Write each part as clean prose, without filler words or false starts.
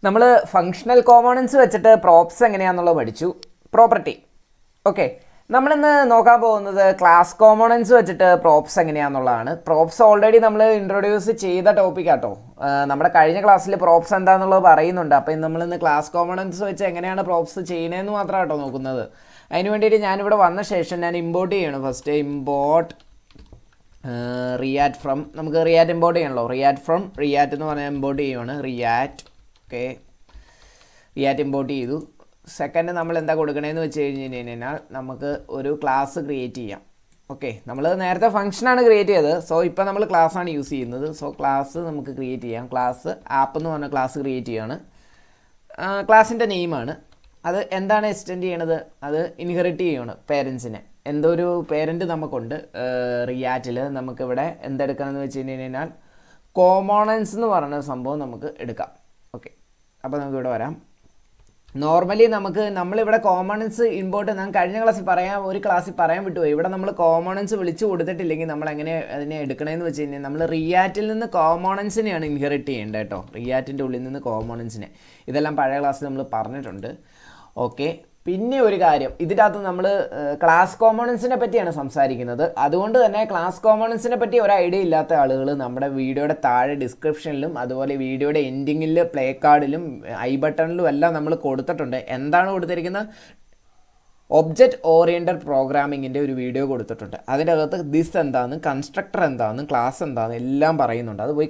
നമ്മൾ functional components വെച്ചിട്ട് props എങ്ങനെയാണെന്നുള്ളത് പഠിച്ചു. പ്രോപ്പർട്ടി. ഓക്കെ, നമ്മളിന്ന് നോക്കാൻ പോകുന്നത് ക്ലാസ് കോമ്പോണൻസ് വെച്ചിട്ട് പ്രോപ്സ് എങ്ങനെയാണെന്നുള്ളതാണ്. പ്രോപ്സ് ഓൾറെഡി നമ്മൾ ഇൻട്രൊഡ്യൂസ് ചെയ്ത ടോപ്പിക്കാട്ടോ. നമ്മുടെ കഴിഞ്ഞ ക്ലാസ്സിൽ പ്രോപ്സ് എന്താണെന്നുള്ളത് പറയുന്നുണ്ട്. അപ്പോൾ നമ്മളിന്ന് ക്ലാസ് കോമ്പോണൻസ് വെച്ച് എങ്ങനെയാണ് പ്രോപ്സ് ചെയ്യുന്നതെന്ന് മാത്രമാട്ടോ നോക്കുന്നത്. അതിന് വേണ്ടിയിട്ട് ഞാനിവിടെ വന്ന ശേഷം ഞാൻ ഇമ്പോർട്ട് ചെയ്യണം. ഫസ്റ്റ് ഇമ്പോർട്ട് റിയാക്ട് ഫ്രം, നമുക്ക് റിയാക്ട് ഇമ്പോർട്ട് ചെയ്യണല്ലോ. റിയാക്ട് ഫ്രം റിയാക്ട് എന്ന് പറഞ്ഞാൽ ഇമ്പോർട്ട് ചെയ്യുവാണ്. റിയാക്ട്. ഓക്കെ, റിയാക്ട് ഇമ്പോർട്ട് ചെയ്തു. സെക്കൻഡ് നമ്മൾ എന്താ കൊടുക്കണേന്ന് വെച്ച് കഴിഞ്ഞാൽ നമുക്ക് ഒരു ക്ലാസ് ക്രിയേറ്റ് ചെയ്യാം. ഓക്കെ, നമ്മൾ നേരത്തെ ഫംഗ്ഷനാണ് ക്രിയേറ്റ് ചെയ്തത്. സോ ഇപ്പോൾ നമ്മൾ ക്ലാസ്സാണ് യൂസ് ചെയ്യുന്നത്. സോ ക്ലാസ് നമുക്ക് ക്രിയേറ്റ് ചെയ്യാം. ക്ലാസ് ആപ്പ് എന്ന് പറഞ്ഞ ക്ലാസ് ക്രിയേറ്റ് ചെയ്യാണ്. ക്ലാസ്സിൻ്റെ നെയിമാണ്. അത് എന്താണ് എക്സ്റ്റെൻഡ് ചെയ്യണത്? അത് ഇൻഹെറിറ്റ് ചെയ്യണം പേരൻസിനെ. എന്തോ ഒരു പേരൻറ്റ് നമുക്കുണ്ട് റിയാക്റ്റിൽ. നമുക്കിവിടെ എന്തെടുക്കണമെന്ന് വെച്ച് കഴിഞ്ഞാൽ കോമ്പോണൻസ് എന്ന് പറയുന്ന സംഭവം നമുക്ക് എടുക്കാം. ഓക്കെ, അപ്പോൾ നമുക്കിവിടെ വരാം. നോർമലി നമ്മളിവിടെ കോമ്പോണൻസ് ഇമ്പോർട്ട് ഞാൻ കഴിഞ്ഞ ക്ലാസ്സിൽ പറയാൻ വിട്ടുപോയി. ഇവിടെ നമ്മൾ കോമ്പോണൻസ് വിളിച്ചു കൊടുത്തിട്ടില്ലെങ്കിൽ നമ്മൾ എങ്ങനെ അതിനെ എടുക്കണമെന്ന് വെച്ച് കഴിഞ്ഞാൽ നമ്മൾ റിയാക്റ്റിൽ നിന്ന് കോമ്പോണൻസിനെയാണ് ഇൻഹെറിറ്റ് ചെയ്യേണ്ടത് കേട്ടോ. റിയാക്റ്റിൻ്റെ ഉള്ളിൽ നിന്ന് കോമ്പോണൻസിനെ. ഇതെല്ലാം പഴയ ക്ലാസ്സിൽ നമ്മൾ പറഞ്ഞിട്ടുണ്ട്. ഓക്കെ, പിന്നെ ഒരു കാര്യം, ഇതിൻ്റെ അകത്ത് നമ്മൾ ക്ലാസ് കോമ്പോണൻസിനെ പറ്റിയാണ് സംസാരിക്കുന്നത്. അതുകൊണ്ട് തന്നെ ക്ലാസ് കോമ്പോണൻസിനെ പറ്റി ഒരു ഐഡിയ ഇല്ലാത്ത ആളുകൾ നമ്മുടെ വീഡിയോയുടെ താഴെ ഡിസ്ക്രിപ്ഷനിലും അതുപോലെ വീഡിയോയുടെ എൻഡിങ്ങിൽ പ്ലേ കാർഡിലും ഐ ബട്ടണിലും എല്ലാം നമ്മൾ കൊടുത്തിട്ടുണ്ട്. എന്താണ് കൊടുത്തിരിക്കുന്നത്? ഒബ്ജക്റ്റ് ഓറിയൻറ്റഡ് പ്രോഗ്രാമിങ്ങിൻ്റെ ഒരു വീഡിയോ കൊടുത്തിട്ടുണ്ട്. അതിൻ്റെ അകത്ത് ദിസ് എന്താണെന്ന്, കൺസ്ട്രക്ടർ എന്താണെന്ന്, ക്ലാസ് എന്താണെന്ന് എല്ലാം പറയുന്നുണ്ട്. അത് പോയി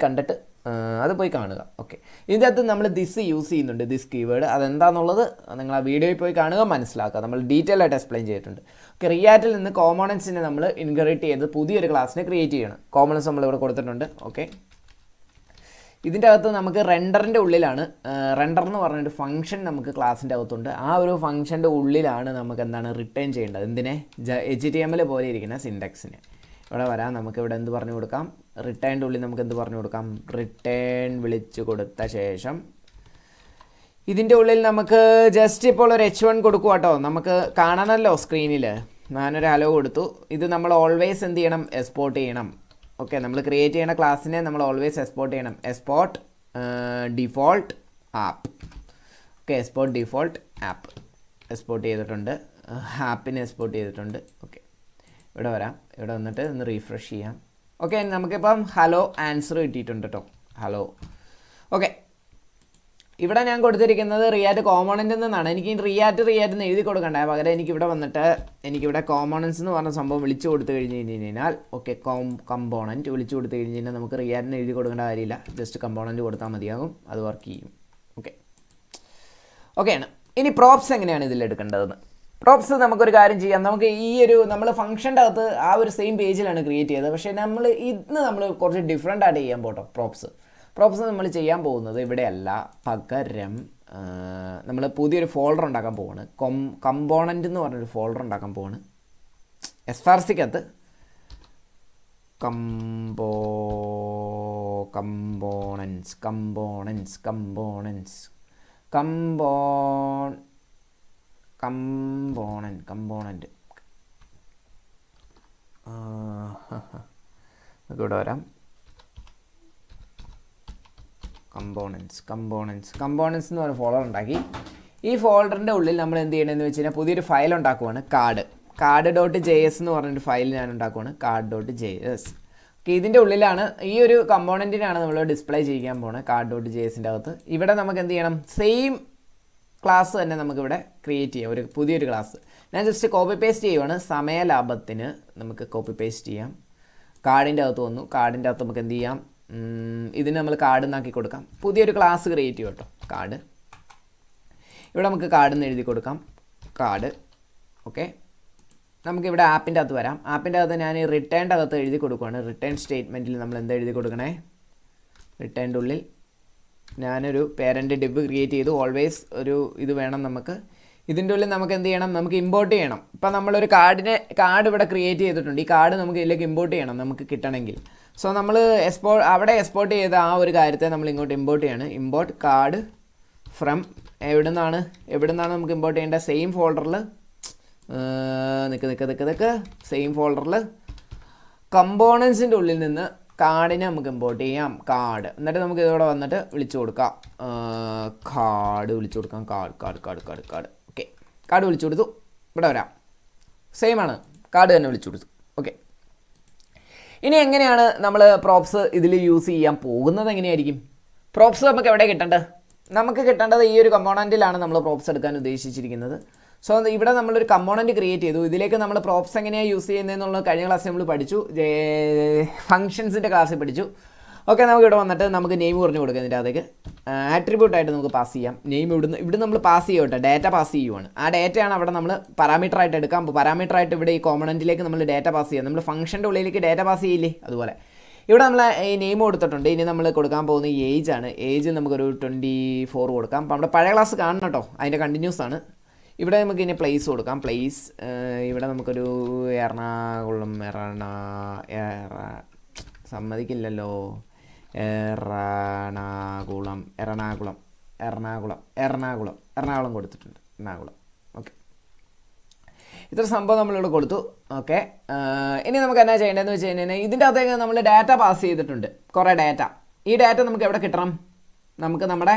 കാണുക. ഓക്കെ, ഇതിൻ്റെ അകത്ത് നമ്മൾ ദിസ് യൂസ് ചെയ്യുന്നുണ്ട്, ദിസ് കീവേഡ്. അതെന്താണെന്നുള്ളത് നിങ്ങൾ ആ വീഡിയോയിൽ പോയി കാണുക, മനസ്സിലാക്കുക. നമ്മൾ ഡീറ്റെയിൽ ആയിട്ട് എക്സ്പ്ലെയിൻ ചെയ്തിട്ടുണ്ട്. ഓക്കെ, റിയാക്റ്റിൽ നിന്ന് കോമ്പോണൻസിനെ നമ്മൾ ഇൻഹെറിറ്റ് ചെയ്ത് പുതിയൊരു ക്ലാസ്സിനെ ക്രിയേറ്റ് ചെയ്യണം. കോമ്പോണൻസ് നമ്മളിവിടെ കൊടുത്തിട്ടുണ്ട്. ഓക്കെ, ഇതിൻ്റെ അകത്ത് നമുക്ക് റെൻഡറിൻ്റെ ഉള്ളിലാണ്, റെൻഡർ എന്ന് പറഞ്ഞൊരു ഫംഗ്ഷൻ നമുക്ക് ക്ലാസ്സിൻ്റെ അകത്തുണ്ട്. ആ ഒരു ഫംഗ്ഷൻ്റെ ഉള്ളിലാണ് നമുക്ക് എന്താണ് റിട്ടേൺ ചെയ്യേണ്ടത്. എന്തിനെ? HTML പോലെ ഇരിക്കുന്ന സിൻടാക്സിനെ. ഇവിടെ വരാം. നമുക്കിവിടെ എന്ത് പറഞ്ഞു കൊടുക്കാം? റിട്ടേണിൻ്റെ ഉള്ളിൽ നമുക്ക് എന്ത് പറഞ്ഞു കൊടുക്കാം? റിട്ടേൺ വിളിച്ചു കൊടുത്ത ശേഷം ഇതിൻ്റെ ഉള്ളിൽ നമുക്ക് ജസ്റ്റ് ഇപ്പോൾ ഒരു H1 കൊടുക്കുക കേട്ടോ. നമുക്ക് കാണണമല്ലോ സ്ക്രീനിൽ. ഞാനൊരു ഹലോ കൊടുത്തു. ഇത് നമ്മൾ ഓൾവേസ് എന്ത് ചെയ്യണം? എക്സ്പോർട്ട് ചെയ്യണം. ഓക്കെ, നമ്മൾ ക്രിയേറ്റ് ചെയ്യണ ക്ലാസ്സിനെ നമ്മൾ ഓൾവേസ് എക്സ്പോർട്ട് ചെയ്യണം. Export default app. Okay, export default app export ചെയ്തിട്ടുണ്ട്. ആപ്പിനെ എക്സ്പോർട്ട് ചെയ്തിട്ടുണ്ട്. ഓക്കെ, ഇവിടെ വരാം. ഇവിടെ വന്നിട്ട് ഒന്ന് റീഫ്രഷ് ചെയ്യാം. ഓക്കെ, നമുക്കിപ്പം ഹലോ ആൻസർ കിട്ടിയിട്ടുണ്ട് കേട്ടോ. ഹലോ. ഓക്കെ, ഇവിടെ ഞാൻ കൊടുത്തിരിക്കുന്നത് റിയാക്ട് കോമ്പോണൻറ്റിൽ നിന്നാണ്. എനിക്ക് റിയാക്ട് എന്ന് എഴുതി കൊടുക്കണ്ടേ. പകരം എനിക്കിവിടെ വന്നിട്ട് എനിക്കിവിടെ കോമ്പോണൻസ് എന്ന് പറഞ്ഞ സംഭവം വിളിച്ചു കൊടുത്തു കഴിഞ്ഞ് കഴിഞ്ഞാൽ, ഓക്കെ, കമ്പോണൻറ്റ് വിളിച്ചു കൊടുത്തു കഴിഞ്ഞ് കഴിഞ്ഞാൽ നമുക്ക് റിയാക്റ്റിന് എഴുതി കൊടുക്കേണ്ട കാര്യമില്ല. ജസ്റ്റ് കമ്പോണൻറ്റ് കൊടുത്താൽ മതിയാകും. അത് വർക്ക് ചെയ്യും. ഓക്കെയാണ്. ഇനി പ്രോപ്സ് എങ്ങനെയാണ് ഇതിലെടുക്കേണ്ടതെന്ന്. പ്രോപ്സ് നമുക്കൊരു കാര്യം ചെയ്യാം. നമുക്ക് നമ്മൾ ഫംഗ്ഷൻ്റെ അകത്ത് ആ ഒരു സെയിം പേജിലാണ് ക്രിയേറ്റ് ചെയ്തത്. പക്ഷേ നമ്മൾ കുറച്ച് ഡിഫറെൻ്റ് ആയിട്ട് ചെയ്യാൻ പോട്ടോ. പ്രോപ്സ് നമ്മൾ ചെയ്യാൻ പോകുന്നത് ഇവിടെയല്ല. പകരം നമ്മൾ പുതിയൊരു ഫോൾഡർ ഉണ്ടാക്കാൻ പോവാണ്. കമ്പോണൻ്റ് എന്ന് പറഞ്ഞൊരു ഫോൾഡർ ഉണ്ടാക്കാൻ പോവാണ്. SRCക്കകത്ത് കമ്പോണൻറ്റ് നമുക്ക് ഇവിടെ വരാം. കമ്പോണൻസ് എന്ന് പറഞ്ഞ ഫോൾഡർ ഉണ്ടാക്കി. ഈ ഫോൾഡറിൻ്റെ ഉള്ളിൽ നമ്മൾ എന്ത് ചെയ്യണമെന്ന് വെച്ച് കഴിഞ്ഞാൽ പുതിയൊരു ഫയൽ ഉണ്ടാക്കുവാണ്. കാർഡ്.js എന്ന് പറഞ്ഞൊരു ഫയൽ ഞാൻ ഉണ്ടാക്കുവാണ്. കാർഡ്.js. ഓക്കെ, ഇതിൻ്റെ ഉള്ളിലാണ് ഈ ഒരു കമ്പോണൻറ്റിനാണ് നമ്മൾ ഡിസ്പ്ലേ ചെയ്യാൻ പോകുന്നത്. കാർഡ്.jsൻ്റെ അകത്ത് ഇവിടെ നമുക്ക് എന്ത് ചെയ്യണം? സെയിം ക്ലാസ് തന്നെ നമുക്കിവിടെ ക്രിയേറ്റ് ചെയ്യാം. ഒരു പുതിയൊരു ക്ലാസ് ഞാൻ ജസ്റ്റ് കോപ്പി പേസ്റ്റ് ചെയ്യുവാണ്. സമയലാഭത്തിന് നമുക്ക് കോപ്പി പേസ്റ്റ് ചെയ്യാം. കാർഡിൻ്റെ അകത്ത് വന്നു. കാർഡിൻ്റെ അകത്ത് നമുക്ക് എന്ത് ചെയ്യാം? ഇതിന് നമ്മൾ കാർഡ് എന്നാക്കി കൊടുക്കാം. പുതിയൊരു ക്ലാസ് ക്രിയേറ്റ് ചെയ്യും കേട്ടോ. കാർഡ്. ഇവിടെ നമുക്ക് കാർഡ് എന്ന് എഴുതി കൊടുക്കാം. കാർഡ്. ഓക്കെ, നമുക്കിവിടെ ആപ്പിൻ്റെ അകത്ത് വരാം. ആപ്പിൻ്റെ അകത്ത് ഞാൻ റിട്ടേണിൻ്റെ അകത്ത് എഴുതി കൊടുക്കുകയാണ്. റിട്ടേൺ സ്റ്റേറ്റ്മെൻറ്റിൽ നമ്മൾ എന്താ എഴുതി കൊടുക്കണേ? റിട്ടേണിൻ്റെ ഉള്ളിൽ ഞാനൊരു പേരൻറ്റ് ഡിവ് ക്രിയേറ്റ് ചെയ്തു. ഓൾവേസ് ഒരു ഇത് വേണം നമുക്ക്. ഇതിൻ്റെ ഉള്ളിൽ നമുക്ക് എന്ത് ചെയ്യണം? നമുക്ക് ഇമ്പോർട്ട് ചെയ്യണം. ഇപ്പം നമ്മളൊരു കാർഡ് ഇവിടെ ക്രിയേറ്റ് ചെയ്തിട്ടുണ്ട്. ഈ കാർഡ് നമുക്ക് ഇതിലേക്ക് ഇമ്പോർട്ട് ചെയ്യണം നമുക്ക് കിട്ടണമെങ്കിൽ. സോ നമ്മൾ അവിടെ എക്സ്പോർട്ട് ചെയ്ത ആ ഒരു കാര്യത്തെ നമ്മൾ ഇങ്ങോട്ട് ഇമ്പോർട്ട് ചെയ്യാണ്. ഇമ്പോർട്ട് കാർഡ് ഫ്രം എവിടെ നിന്നാണ് നമുക്ക് ഇമ്പോർട്ട് ചെയ്യേണ്ട? സെയിം ഫോൾഡറിൽ നിൽക്ക് സെയിം ഫോൾഡറിൽ കമ്പോണൻസിൻ്റെ ഉള്ളിൽ നിന്ന് കാർഡിനെ നമുക്ക് ഇമ്പോർട്ട് ചെയ്യാം. കാർഡ് എന്നിട്ട് നമുക്ക് ഇതോടെ വന്നിട്ട് വിളിച്ചു കൊടുക്കാം. കാർഡ് വിളിച്ചു കൊടുക്കാം. കാർഡ് ഓക്കെ, കാർഡ് വിളിച്ചു കൊടുത്തു. ഇവിടെ വരാം, സെയിം ആണ്, കാർഡ് തന്നെ വിളിച്ചു കൊടുത്തു. ഓക്കെ, ഇനി എങ്ങനെയാണ് നമ്മൾ പ്രോപ്സ് ഇതിൽ യൂസ് ചെയ്യാൻ പോകുന്നത്? എങ്ങനെയായിരിക്കും പ്രോപ്സ് നമുക്ക് എവിടെ കിട്ടേണ്ടത്? നമുക്ക് കിട്ടേണ്ടത് ഈ ഒരു കമ്പോണൻറ്റിലാണ് നമ്മൾ പ്രോപ്സ് എടുക്കാൻ ഉദ്ദേശിച്ചിരിക്കുന്നത്. സോ ഇവിടെ നമ്മളൊരു കമ്പോണൻറ്റ് ക്രിയേറ്റ് ചെയ്തു. ഇതിലേക്ക് നമ്മൾ പ്രോപ്സ് എങ്ങനെയാണ് യൂസ് ചെയ്യുന്നതെന്നുള്ളത് കഴിഞ്ഞ ക്ലാസ്സിൽ നമ്മൾ പഠിച്ചു, ഫങ്ഷൻസിൻ്റെ ക്ലാസ്സിൽ പഠിച്ചു. ഓക്കെ, നമുക്ക് ഇവിടെ വന്നിട്ട് നമുക്ക് നെയിം പറഞ്ഞു കൊടുക്കുക. ഇതിൻ്റെ അകത്തേക്ക് ആട്രിബ്യൂട്ടായിട്ട് നമുക്ക് പാസ് ചെയ്യാം. നെയിം ഇവിടെ നമ്മൾ പാസ് ചെയ്യട്ടെ, ഡാറ്റ പാസ് ചെയ്യുവാണ്. ആ ഡാറ്റയാണ് അവിടെ നമ്മൾ പാരാമീറ്ററായിട്ട് എടുക്കാം. പാരാമീറ്ററായിട്ട് ഇവിടെ ഈ കോമ്പണൻറ്റിലേക്ക് നമ്മൾ ഡാറ്റ പാസ് ചെയ്യാം. നമ്മൾ ഫംഗ്ഷൻ്റെ ഉള്ളിലേക്ക് ഡാറ്റ പാസ് ചെയ്യില്ലേ, അതുപോലെ ഇവിടെ നമ്മൾ ഈ നെയിം കൊടുത്തിട്ടുണ്ട്. ഇനി നമ്മൾ കൊടുക്കാൻ പോകുന്ന ഈ ഏജ് ആണ്. ഏജ് നമുക്കൊരു 24 കൊടുക്കാം. അപ്പോൾ നമ്മുടെ പഴയ ക്ലാസ് കാണണം കേട്ടോ, അതിൻ്റെ കണ്ടിന്യൂസ് ആണ്. ഇവിടെ നമുക്ക് ഇനി പ്ലേസ് കൊടുക്കാം. പ്ലേസ് ഇവിടെ നമുക്കൊരു എറണാകുളം സമ്മതിക്കില്ലല്ലോ, എറണാകുളം കൊടുത്തിട്ടുണ്ട്. എറണാകുളം. ഓക്കെ, ഇത്ര സംഭവം നമ്മളിവിടെ കൊടുത്തു. ഓക്കെ, ഇനി നമുക്ക് എന്നാ ചെയ്യേണ്ടതെന്ന് വെച്ച് കഴിഞ്ഞാൽ ഇതിൻ്റെ അകത്തേക്ക് നമ്മൾ ഡാറ്റ പാസ് ചെയ്തിട്ടുണ്ട്, കുറേ ഡാറ്റ. ഈ ഡാറ്റ നമുക്ക് എവിടെ കിട്ടണം? നമുക്ക് നമ്മുടെ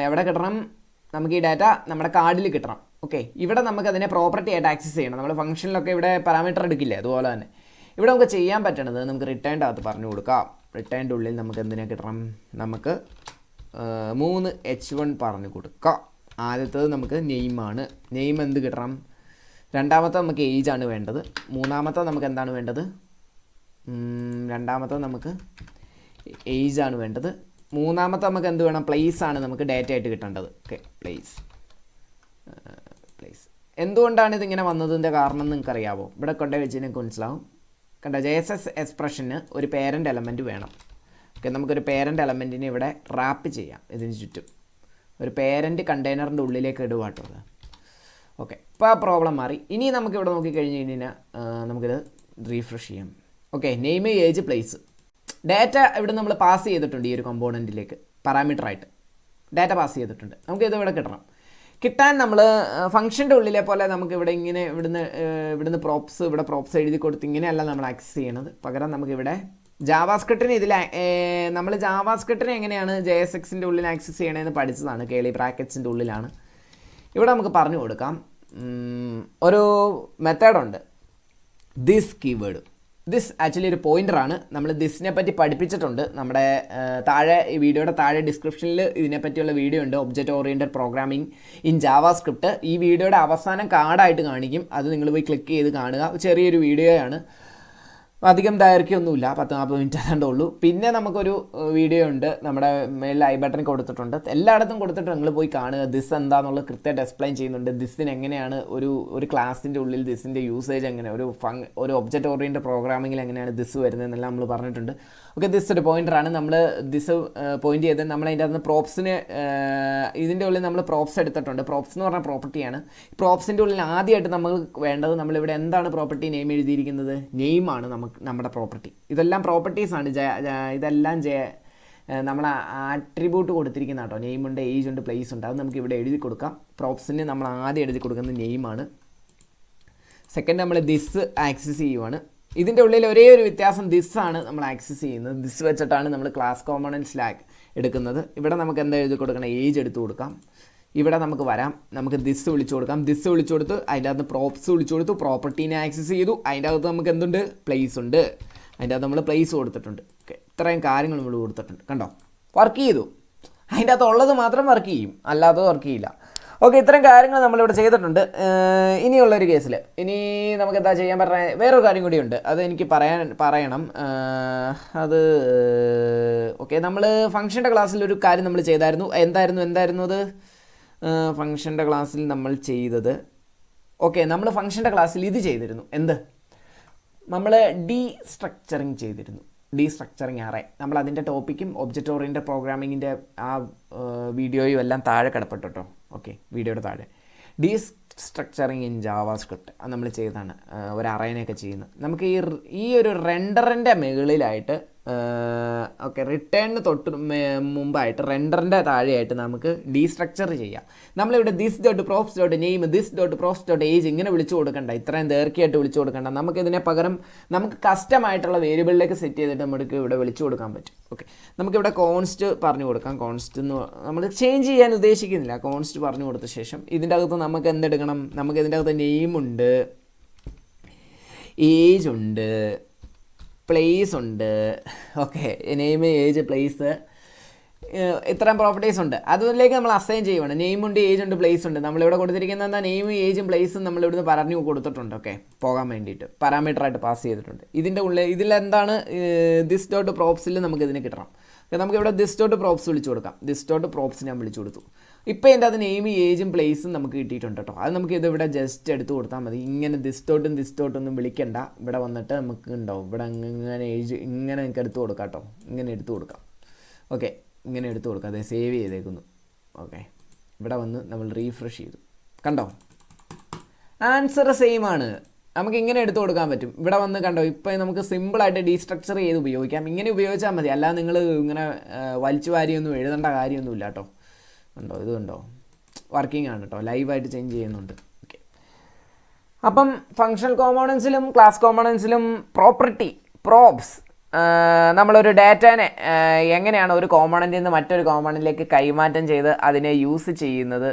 എവിടെ കിട്ടണം? നമുക്ക് ഈ ഡാറ്റ നമ്മുടെ കാർഡിൽ കിട്ടണം. ഓക്കെ, ഇവിടെ നമുക്ക് അതിനെ പ്രോപ്പർട്ടി ആയിട്ട് ആക്സസ് ചെയ്യണം. നമ്മൾ ഫംഗ്ഷനിലൊക്കെ ഇവിടെ പാരാമീറ്റർ എടുക്കില്ലേ, അതുപോലെ തന്നെ ഇവിടെ നമുക്ക് ചെയ്യാൻ പറ്റണത് നമുക്ക് റിട്ടേണിൻ്റെ അകത്ത് പറഞ്ഞു കൊടുക്കാം. റിട്ടേണിൻ്റെ ഉള്ളിൽ നമുക്ക് എന്തിനെ കിട്ടണം? നമുക്ക് 3 H1 പറഞ്ഞു കൊടുക്കാം. ആദ്യത്തത് നമുക്ക് നെയിമാണ്. നെയിം എന്ത് കിട്ടണം? രണ്ടാമത്തെ നമുക്ക് ഏജ് ആണ് വേണ്ടത്. മൂന്നാമത്തെ നമുക്ക് എന്താണ് വേണ്ടത്? രണ്ടാമത്തെ നമുക്ക് ഏജ് ആണ് വേണ്ടത്. മൂന്നാമത്തെ നമുക്ക് എന്ത് വേണം? പ്ലേസ് ആണ് നമുക്ക് ഡാറ്റ ആയിട്ട് കിട്ടേണ്ടത്. Okay, place. എന്തുകൊണ്ടാണ് ഇതിങ്ങനെ വന്നതിൻ്റെ കാരണം നിങ്ങൾക്കറിയാവോ? ഇവിടെ കൊണ്ടേ വെച്ച് നിങ്ങൾക്ക് മനസ്സിലാവും. കണ്ട, JSS എക്സ്പ്രഷന് ഒരു പേരൻ്റ് എലമെൻറ്റ് വേണം. ഓക്കെ, നമുക്കൊരു പേരൻ്റ് എലമെൻറ്റിനെ ഇവിടെ റാപ്പ് ചെയ്യാം. ഇതിന് ചുറ്റും ഒരു പേരൻ്റ് കണ്ടെയ്നറിൻ്റെ ഉള്ളിലേക്ക് ഇടുക കേട്ടോ. ഓക്കെ, ഇപ്പോൾ ആ പ്രോബ്ലം മാറി. ഇനി നമുക്കിവിടെ നോക്കിക്കഴിഞ്ഞ് കഴിഞ്ഞാൽ നമുക്കിത് റീഫ്രഷ് ചെയ്യാം. Okay, name, age, place. Data ഇവിടെ നമ്മൾ പാസ് ചെയ്തിട്ടുണ്ട്. ഈ ഒരു കമ്പോണൻറ്റിലേക്ക് പാരാമീറ്ററായിട്ട് ഡാറ്റ പാസ് ചെയ്തിട്ടുണ്ട്. നമുക്കിത് ഇവിടെ കിട്ടാൻ നമ്മൾ ഫംഗ്ഷൻ്റെ ഉള്ളിലെ പോലെ നമുക്ക് ഇവിടെ ഇങ്ങനെ ഇവിടുന്ന് പ്രോപ്സ് ഇവിടെ പ്രോപ്സ് എഴുതി കൊടുത്ത് ഇങ്ങനെയല്ല നമ്മൾ ആക്സസ് ചെയ്യണത്. പകരം നമുക്കിവിടെ ജാവാസ്ക്രിപ്റ്റിന് നമ്മൾ ജാവാസ്ക്രിപ്റ്റിനെ എങ്ങനെയാണ് JSXൻ്റെ ഉള്ളിൽ ആക്സസ് ചെയ്യണമെന്ന് പഠിച്ചതാണ്. കേളി ബ്രാക്കറ്റ്സിൻ്റെ ഉള്ളിലാണ്. ഇവിടെ നമുക്ക് പറഞ്ഞു കൊടുക്കാം, ഒരു മെത്തേഡുണ്ട്, ദിസ് കീവേഡ്. ദിസ് ആക്ച്വലി ഒരു പോയിൻ്ററാണ്. നമ്മൾ ദിസിനെ പറ്റി പഠിപ്പിച്ചിട്ടുണ്ട്. നമ്മുടെ താഴെ ഈ വീഡിയോയുടെ താഴെ ഡിസ്ക്രിപ്ഷനിൽ ഇതിനെപ്പറ്റിയുള്ള വീഡിയോ ഉണ്ട്, object oriented programming in JavaScript. ഈ വീഡിയോയുടെ അവസാനം കാർഡായിട്ട് കാണിക്കും, അത് നിങ്ങൾ പോയി ക്ലിക്ക് ചെയ്ത് കാണുക. ചെറിയൊരു വീഡിയോയാണ്, അധികം ദൈർഘ്യമൊന്നുമില്ല, 10-40 മിനിറ്റ് അതാണ്ടേ ഉള്ളൂ. പിന്നെ നമുക്കൊരു വീഡിയോ ഉണ്ട്, നമ്മുടെ മേലിൽ ഐ ബട്ടൺ കൊടുത്തിട്ടുണ്ട്, എല്ലായിടത്തും കൊടുത്തിട്ട് നിങ്ങൾ പോയി കാണുക. ദിസ് എന്താണെന്നുള്ളത് കൃത്യമായിട്ട് എക്സ്പ്ലെയിൻ ചെയ്യുന്നുണ്ട്. ദിസിന് എങ്ങനെയാണ് ഒരു ക്ലാസിൻ്റെ ഉള്ളിൽ ദിസിൻ്റെ യൂസേജ് എങ്ങനെ, ഒരു ഒബ്ജക്റ്റ് ഓറിയൻറ്റഡ് പ്രോഗ്രാമിങ്ങിൽ എങ്ങനെയാണ് ദിസ് വരുന്നതെന്നെല്ലാം നമ്മൾ പറഞ്ഞിട്ടുണ്ട്. ഓക്കെ, ദിസ് ഒരു പോയിൻ്ററാണ്. നമ്മൾ ദിസ് പോയിൻ്റ് ചെയ്ത് നമ്മൾ അതിൻ്റെ അകത്ത് പ്രോപ്സിന് ഇതിൻ്റെ ഉള്ളിൽ നമ്മൾ പ്രോപ്സ് എടുത്തിട്ടുണ്ട്. പ്രോപ്സ് എന്ന് പറഞ്ഞാൽ പ്രോപ്പർട്ടിയാണ്. പ്രോപ്സിൻ്റെ ഉള്ളിൽ ആദ്യമായിട്ട് നമുക്ക് വേണ്ടത്, നമ്മളിവിടെ എന്താണ് പ്രോപ്പർട്ടി നെയിം എഴുതിയിരിക്കുന്നത്? നെയിമാണ് നമ്മുടെ പ്രോപ്പർട്ടി. ഇതെല്ലാം പ്രോപ്പർട്ടീസാണ്. ഇതെല്ലാം നമ്മൾ ആട്രിബ്യൂട്ട് കൊടുത്തിരിക്കുന്ന കേട്ടോ. നെയിമുണ്ട്, ഏജ് ഉണ്ട്, പ്ലേസ് ഉണ്ട്. അത് നമുക്ക് ഇവിടെ എഴുതി കൊടുക്കാം. പ്രോപ്സിന് നമ്മൾ ആദ്യം എഴുതി കൊടുക്കുന്നത് നെയിമാണ്. സെക്കൻഡ് നമ്മൾ ദിസ് ആക്സസ് ചെയ്യുവാണ്. ഇതിൻ്റെ ഉള്ളിൽ ഒരേ ഒരു വ്യത്യാസം, ദിസ് ആണ് നമ്മൾ ആക്സസ് ചെയ്യുന്നത്. ദിസ് വെച്ചിട്ടാണ് നമ്മൾ ക്ലാസ് കോമ്പണൻറ്റ്സ് എടുക്കുന്നത്. ഇവിടെ നമുക്ക് എന്താ എഴുതി കൊടുക്കണം? ഏജ് എടുത്തു കൊടുക്കാം. ഇവിടെ നമുക്ക് വരാം, നമുക്ക് ദിസ് വിളിച്ചു കൊടുക്കാം. ദിസ് വിളിച്ചു കൊടുത്ത് അതിൻ്റെ അകത്ത് പ്രോപ്സ് വിളിച്ചു കൊടുത്തു, പ്രോപ്പർട്ടീനെ ആക്സസ് ചെയ്തു. അതിൻ്റെ അകത്ത് നമുക്ക് എന്തുണ്ട്? പ്ലേസ് ഉണ്ട്. അതിൻ്റെ അകത്ത് നമ്മൾ പ്ലേസ് കൊടുത്തിട്ടുണ്ട്. ഓക്കെ, ഇത്രയും കാര്യങ്ങൾ നമ്മൾ കൊടുത്തിട്ടുണ്ട്. കണ്ടോ, വർക്ക് ചെയ്തു. അതിൻ്റെ അകത്ത് ഉള്ളത് മാത്രം വർക്ക് ചെയ്യും, അല്ലാത്തത് വർക്ക് ചെയ്യില്ല. ഓക്കെ, ഇത്രയും കാര്യങ്ങൾ നമ്മളിവിടെ ചെയ്തിട്ടുണ്ട്. ഇനിയുള്ളൊരു കേസിൽ ഇനി നമുക്ക് എന്താ ചെയ്യാൻ പറഞ്ഞാൽ വേറൊരു കാര്യം കൂടിയുണ്ട്, അത് എനിക്ക് പറയണം. അത് ഓക്കെ, നമ്മൾ ഫംഗ്ഷൻ്റെ ക്ലാസ്സിൽ ഒരു കാര്യം നമ്മൾ ചെയ്തായിരുന്നു. എന്തായിരുന്നു അത്? ഫംഗ്ഷൻ്റെ ക്ലാസ്സിൽ നമ്മൾ ചെയ്തത്, ഓക്കെ, നമ്മൾ ഫംഗ്ഷൻ്റെ ക്ലാസ്സിൽ ഇത് ചെയ്തിരുന്നു. എന്ത്? നമ്മൾ ഡീസ്ട്രക്ചറിങ് ചെയ്തിരുന്നു. ഡീസ്ട്രക്ചറിങ് അറേ. നമ്മൾ അതിൻ്റെ ടോപ്പിക്കും ഒബ്ജക്റ്റ് ഓറിയൻറ്റഡ് പ്രോഗ്രാമിങ്ങിൻ്റെ ആ വീഡിയോയും എല്ലാം താഴെ കിടപ്പെട്ടു കേട്ടോ. ഓക്കെ, വീഡിയോയുടെ താഴെ ഡീസ്ട്രക്ചറിങ് ഇൻ ജാവാസ്ക്രിപ്റ്റ് അത് നമ്മൾ ചെയ്തതാണ്. ഒരു അറേനെയൊക്കെ ചെയ്യുന്നത്. നമുക്ക് ഈ ഒരു റെൻഡറിൻ്റെ മുകളിലായിട്ട് ഓക്കെ, റിട്ടേണിന് തൊട്ട് മുമ്പായിട്ട് റെൻഡറിൻ്റെ താഴെയായിട്ട് നമുക്ക് ഡീസ്ട്രക്ചർ ചെയ്യാം. നമ്മളിവിടെ this dot props dot name, this dot props dot age ഇങ്ങനെ വിളിച്ചു കൊടുക്കണ്ട, ഇത്രയും ദൈർഘ്യമായിട്ട് വിളിച്ചു കൊടുക്കണ്ട. നമുക്കിതിനെ പകരം നമുക്ക് കസ്റ്റമായിട്ടുള്ള വേരിയബിളിലേക്ക് സെറ്റ് ചെയ്തിട്ട് നമുക്ക് ഇവിടെ വിളിച്ചു കൊടുക്കാൻ പറ്റും. ഓക്കെ, നമുക്കിവിടെ കോൺസ്റ്റ് പറഞ്ഞു കൊടുക്കാം. കോൺസ്റ്റ് എന്ന് നമ്മൾ ചേഞ്ച് ചെയ്യാൻ ഉദ്ദേശിക്കുന്നില്ല. കോൺസ്റ്റ് പറഞ്ഞു കൊടുത്ത ശേഷം ഇതിൻ്റെ അകത്ത് നമുക്ക് എന്തെടുക്കണം? നമുക്ക് ഇതിൻ്റെ അകത്ത് നെയിമുണ്ട്, ഏജ് ഉണ്ട്, പ്ലേസ് ഉണ്ട്. ഓക്കെ, നെയിം, ഏജ്, പ്ലേസ്, ഇത്രയും പ്രോപ്പർട്ടീസ് ഉണ്ട്. അതിലേക്ക് നമ്മൾ അസൈൻ ചെയ്യുവാണ്. നെയിമുണ്ട്, ഏജ് ഉണ്ട്, പ്ലേസ് ഉണ്ട്. നമ്മളിവിടെ കൊടുത്തിരിക്കുന്നത് എന്താ? നെയിമും ഏജും പ്ലേസും നമ്മളിവിടുന്ന് പറഞ്ഞു കൊടുത്തിട്ടുണ്ട്. ഓക്കെ, പോകാൻ വേണ്ടിയിട്ട് പാരാമീറ്ററായിട്ട് പാസ് ചെയ്തിട്ടുണ്ട്. ഇതിൻ്റെ ഉള്ളിൽ ഇതിലെന്താണ്? ദിസ് ഡോട്ട് പ്രോപ്സിൽ നമുക്ക് ഇതിന് കിട്ടണം. നമുക്കിവിടെ ദിസ് ഡോട്ട് പ്രോപ്സ് വിളിച്ചു കൊടുക്കാം. ദിസ് ഡോട്ട് പ്രോപ്സ് ഞാൻ വിളിച്ചു കൊടുത്തു. ഇപ്പോൾ എൻ്റെ അത് നെയിം, ഏജും പ്ലേസും നമുക്ക് കിട്ടിയിട്ടുണ്ട് കേട്ടോ. അത് നമുക്ക് ഇതിവിടെ ജസ്റ്റ് എടുത്ത് കൊടുത്താൽ മതി. ഇങ്ങനെ ദിസ് ഡോട്ടൊന്നും വിളിക്കണ്ട. ഇവിടെ വന്നിട്ട് നമുക്ക് ഉണ്ടാവും ഇവിടെ ഇങ്ങനെ ഏജ് ഇങ്ങനെ നിങ്ങൾക്ക് എടുത്ത് കൊടുക്കാം കേട്ടോ. ഇങ്ങനെ എടുത്ത് കൊടുക്കാം. ഓക്കെ, ഇങ്ങനെ എടുത്ത് കൊടുക്കാം. അതെ, സേവ് ചെയ്തേക്കുന്നു. ഓക്കെ, ഇവിടെ വന്ന് നമ്മൾ റീഫ്രഷ് ചെയ്തു. കണ്ടോ, ആൻസർ സെയിം ആണ്. നമുക്ക് ഇങ്ങനെ എടുത്ത് കൊടുക്കാൻ പറ്റും. ഇവിടെ വന്ന് കണ്ടോ, ഇപ്പോൾ നമുക്ക് സിമ്പിളായിട്ട് ഡീസ്ട്രക്ചർ ചെയ്ത് ഉപയോഗിക്കാം. ഇങ്ങനെ ഉപയോഗിച്ചാൽ മതി. അല്ലാതെ നിങ്ങൾ ഇങ്ങനെ വലിച്ചു വാരിയൊന്നും എഴുതേണ്ട കാര്യമൊന്നുമില്ല കേട്ടോ. ഉണ്ടോ, ഇത് കണ്ടോ, വർക്കിംഗ് ആണ് കേട്ടോ, ലൈവായിട്ട് ചേഞ്ച് ചെയ്യുന്നുണ്ട്. ഓക്കെ, അപ്പം ഫങ്ഷണൽ കോമ്പോണൻസിലും ക്ലാസ് കോമ്പോണൻസിലും പ്രോപ്സ് നമ്മളൊരു ഡാറ്റാനെ എങ്ങനെയാണ് ഒരു കോമ്പോണൻറ്റിൽ നിന്ന് മറ്റൊരു കോമ്പോണൻറ്റിലേക്ക് കൈമാറ്റം ചെയ്ത് അതിനെ യൂസ് ചെയ്യുന്നത്,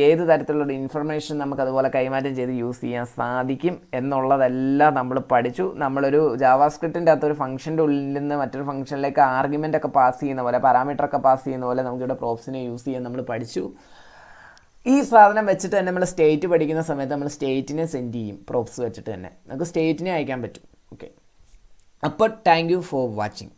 ഏത് തരത്തിലുള്ള ഇൻഫർമേഷൻ നമുക്ക് അതുപോലെ കൈമാറ്റം ചെയ്ത് യൂസ് ചെയ്യാൻ സാധിക്കും എന്നുള്ളതെല്ലാം നമ്മൾ പഠിച്ചു. നമ്മളൊരു ജാവാസ്ക്രിപ്റ്റിൻ്റെ അകത്തൊരു ഫംഗ്ഷൻ്റെ ഉള്ളിൽ നിന്ന് മറ്റൊരു ഫംഗ്ഷനിലേക്ക് ആർഗ്യുമെൻ്റ് ഒക്കെ പാസ് ചെയ്യുന്ന പോലെ, പാരാമീറ്ററൊക്കെ പാസ് ചെയ്യുന്ന പോലെ നമുക്കിവിടെ പ്രോപ്സിനെ യൂസ് ചെയ്യാൻ നമ്മൾ പഠിച്ചു. ഈ സാധനം വെച്ചിട്ട് തന്നെ നമ്മൾ സ്റ്റേറ്റ് പഠിക്കുന്ന സമയത്ത് നമ്മൾ സ്റ്റേറ്റിനെ സെൻഡ് ചെയ്യും. പ്രോപ്സ് വെച്ചിട്ട് തന്നെ നമുക്ക് സ്റ്റേറ്റിനെ അയക്കാൻ പറ്റും. ഓക്കെ, അപ്പോൾ താങ്ക് യു ഫോർ വാച്ചിങ്.